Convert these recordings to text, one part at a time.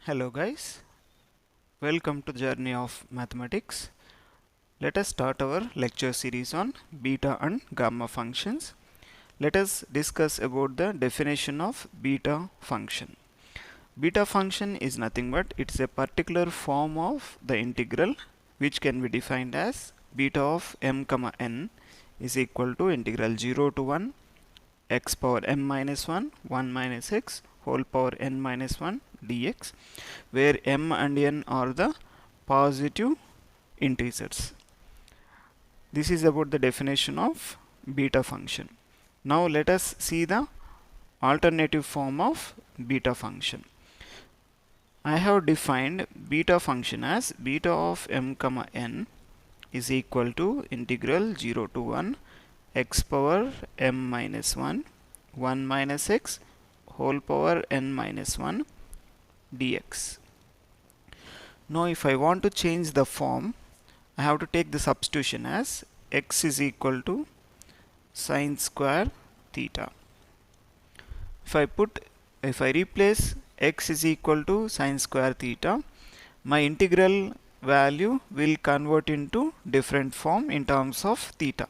Hello guys, welcome to the journey of mathematics. Let us start our lecture series on beta and gamma functions. Let us discuss about the definition of beta function. Beta function is nothing but it's a particular form of the integral which can be defined as beta of m comma n is equal to integral 0 to 1 x power m minus 1 1 minus x whole power n minus 1 dx, where m and n are the positive integers. This is about the definition of beta function. Now let us see the alternative form of beta function. I have defined beta function as beta of m comma n is equal to integral 0 to 1 x power m minus 1 1 minus x whole power n minus 1 dx. Now if I want to change the form, I have to take the substitution as x is equal to sine square theta. If I replace x is equal to sine square theta, my integral value will convert into different form in terms of theta.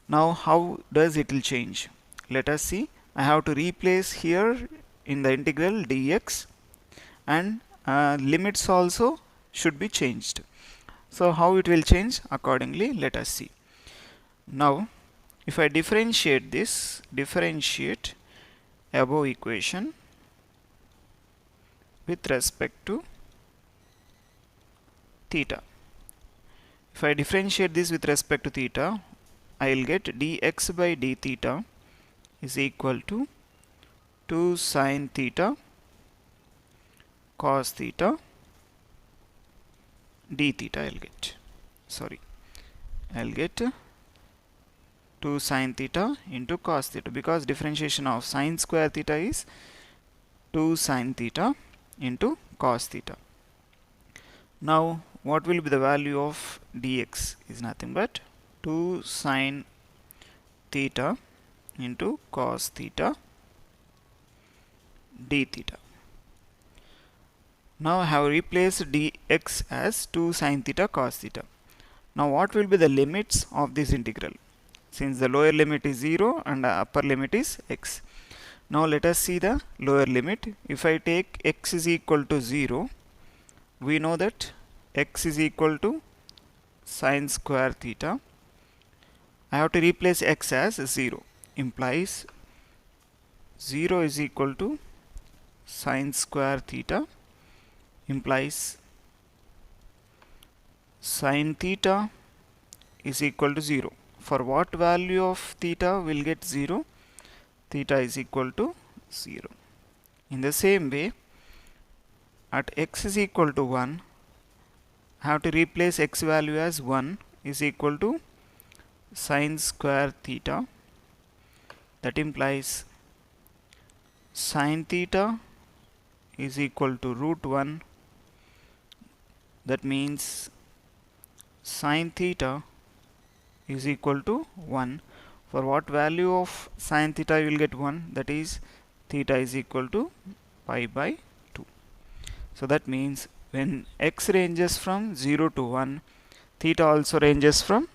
Now how does it will change? Let us see. I have to replace here in the integral dx, and limits also should be changed. So how it will change accordingly, let us see. Now if I differentiate above equation with respect to theta. If I differentiate this with respect to theta, I will get dx by d theta is equal to 2 sine theta cos theta d theta. I'll get 2 sine theta into cos theta, because differentiation of sine square theta is 2 sine theta into cos theta. Now what will be the value of dx is nothing but 2 sine theta into cos theta d theta. Now I have replaced dx as 2 sine theta cos theta. Now what will be the limits of this integral, since the lower limit is 0 and the upper limit is x. Now let us see the lower limit. If I take x is equal to 0, we know that x is equal to sine square theta. I have to replace x as 0, implies 0 is equal to sine square theta, implies sine theta is equal to 0. For what value of theta will get 0? Theta is equal to 0. In the same way, at x is equal to 1, I have to replace x value as 1 is equal to sine square theta. That implies sine theta is equal to root 1. That means sine theta is equal to 1. For what value of sine theta you will get 1? That is theta is equal to pi by 2. So that means when x ranges from 0 to 1, theta also ranges from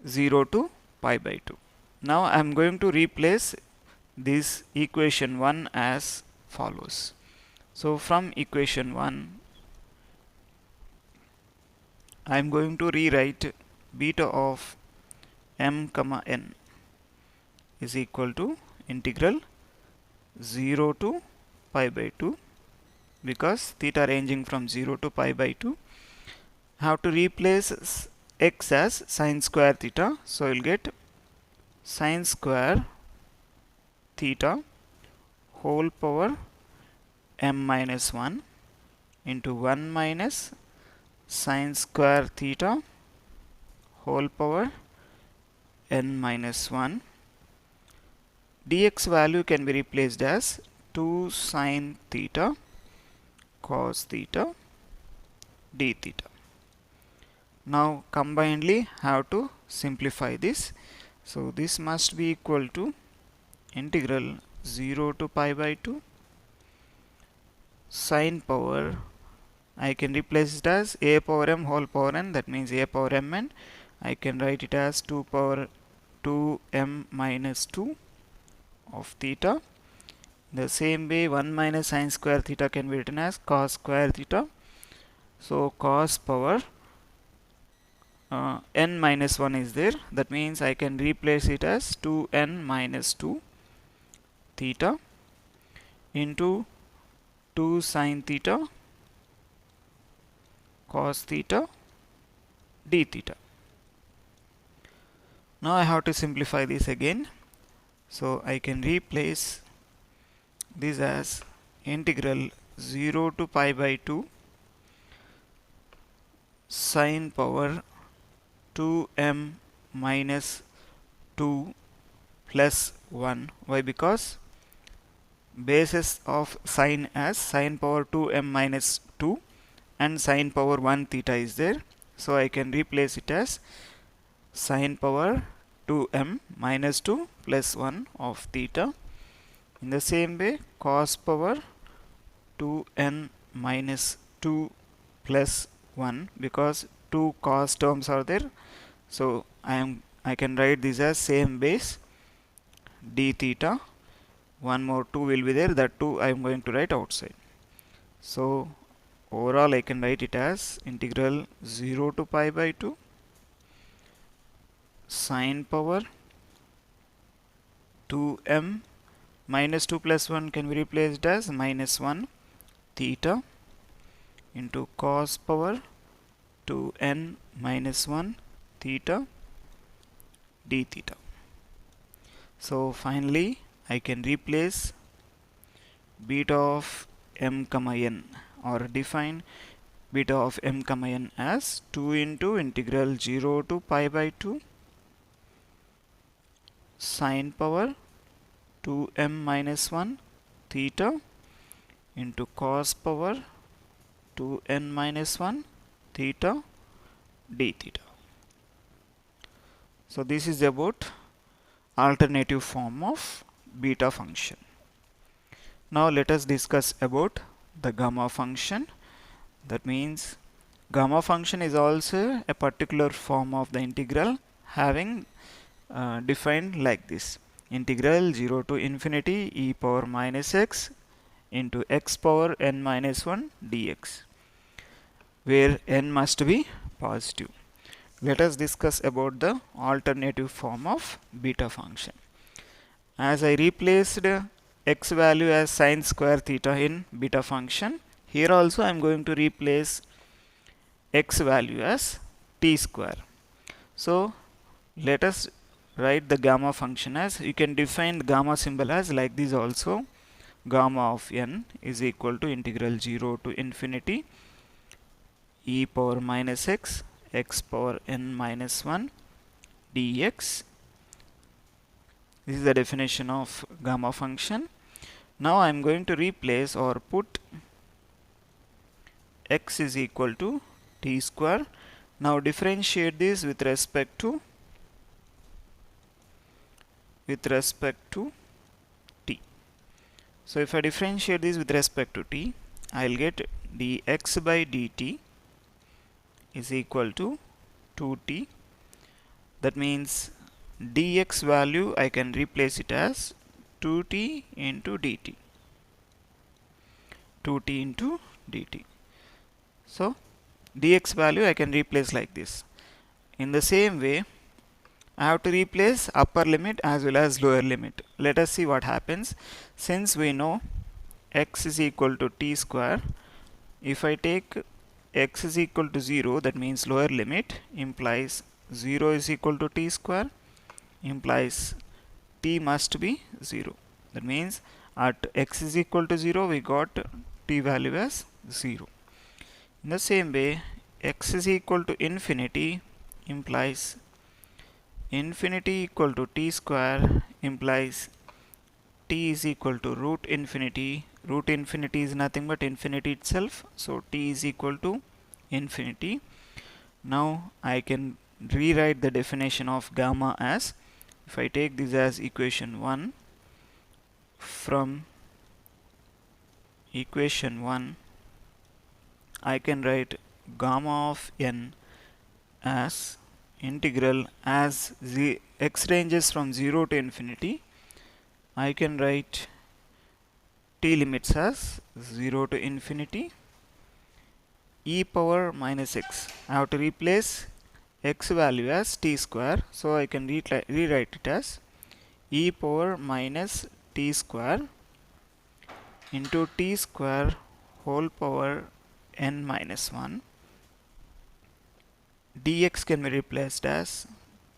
0 to pi by 2. Now I am going to replace this equation 1 as follows. So from equation 1, I am going to rewrite beta of m comma n is equal to integral 0 to pi by 2, because theta ranging from 0 to pi by 2. I have to replace x as sine square theta, so I will get sine square theta whole power m minus 1 into 1 minus sine square theta whole power n minus 1. Dx value can be replaced as 2 sine theta cos theta d theta. Now combinedly have to simplify this. So this must be equal to integral 0 to pi by 2 sine power, I can replace it as a power m whole power n, that means a power mn. I can write it as 2 power 2m minus 2 of theta. The same way 1 minus sine square theta can be written as cos square theta. So cos power n minus 1 is there, that means I can replace it as 2n minus 2 theta into 2 sine theta cos theta d theta. Now I have to simplify this again, so I can replace this as integral 0 to pi by 2 sine power 2m minus 2 plus 1. Why? Because basis of sine as sine power 2m minus 2 and sine power 1 theta is there, so I can replace it as sine power 2m minus 2 plus 1 of theta. In the same way, cos power 2n minus 2 plus 1, because two cos terms are there, so I can write this as same base d theta. One more 2 will be there, that 2 I am going to write outside. So overall I can write it as integral 0 to pi by 2 sine power 2m minus 2 plus 1 can be replaced as minus 1 theta into cos power 2n minus 1 theta d theta. So finally I can replace beta of m comma n, or define beta of m comma n as 2 into integral 0 to pi by 2 sine power 2m minus 1 theta into cos power 2n minus 1 theta d theta. So this is about alternative form of beta function. Now let us discuss about the gamma function. That means gamma function is also a particular form of the integral, having defined like this: integral 0 to infinity e power minus x into x power n minus 1 dx, where n must be positive. Let us discuss about the alternative form of beta function. As I replaced x value as sine square theta in beta function, here also I am going to replace x value as t square. So let us write the gamma function as, you can define the gamma symbol as like this also: gamma of n is equal to integral 0 to infinity e power minus x x power n minus 1 dx. This is the definition of gamma function. Now I am going to replace or put x is equal to t square. Now differentiate this with respect to t. So if I differentiate this with respect to t, I will get dx by dt is equal to 2t. That means dx value I can replace it as 2t into dt. 2t into dt. So dx value I can replace like this. In the same way, I have to replace upper limit as well as lower limit. Let us see what happens. Since we know x is equal to t square, if I take x is equal to 0, that means lower limit implies 0 is equal to t square, implies t must be 0. That means at x is equal to 0 we got t value as 0. In the same way, x is equal to infinity implies infinity equal to t square, implies t is equal to root infinity. Root infinity is nothing but infinity itself, so t is equal to infinity. Now I can rewrite the definition of gamma as, if I take this as equation 1, from equation 1, I can write gamma of n as integral as the x ranges from 0 to infinity. I can write t limits as 0 to infinity e power minus x. I have to replace x value as t square, so I can rewrite it as e power minus t square into t square whole power n minus 1. Dx can be replaced as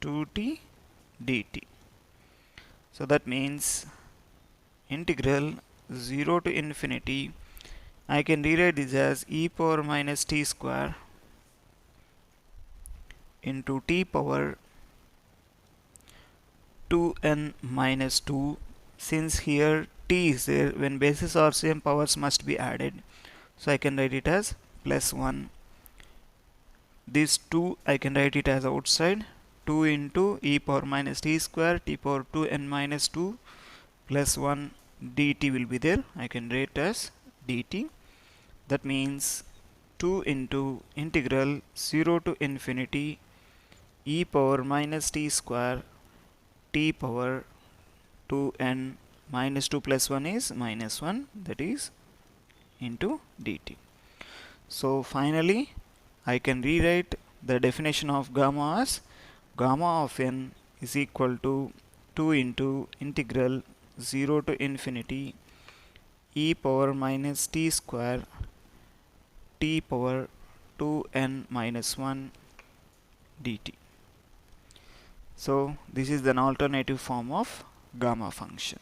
2t dt. So that means integral 0 to infinity, I can rewrite this as e power minus t square into t power 2n minus 2. Since here t is there, when bases are same, powers must be added. So I can write it as plus 1. This 2 I can write it as outside. 2 into e power minus t square t power 2n minus 2 plus 1 dt will be there. I can write as dt. That means 2 into integral 0 to infinity e power minus t square t power 2n minus 2 plus 1 is minus 1, that is into dt. So finally I can rewrite the definition of gamma as gamma of n is equal to 2 into integral 0 to infinity e power minus t square t power 2n minus 1 dt. So this is an alternative form of gamma function.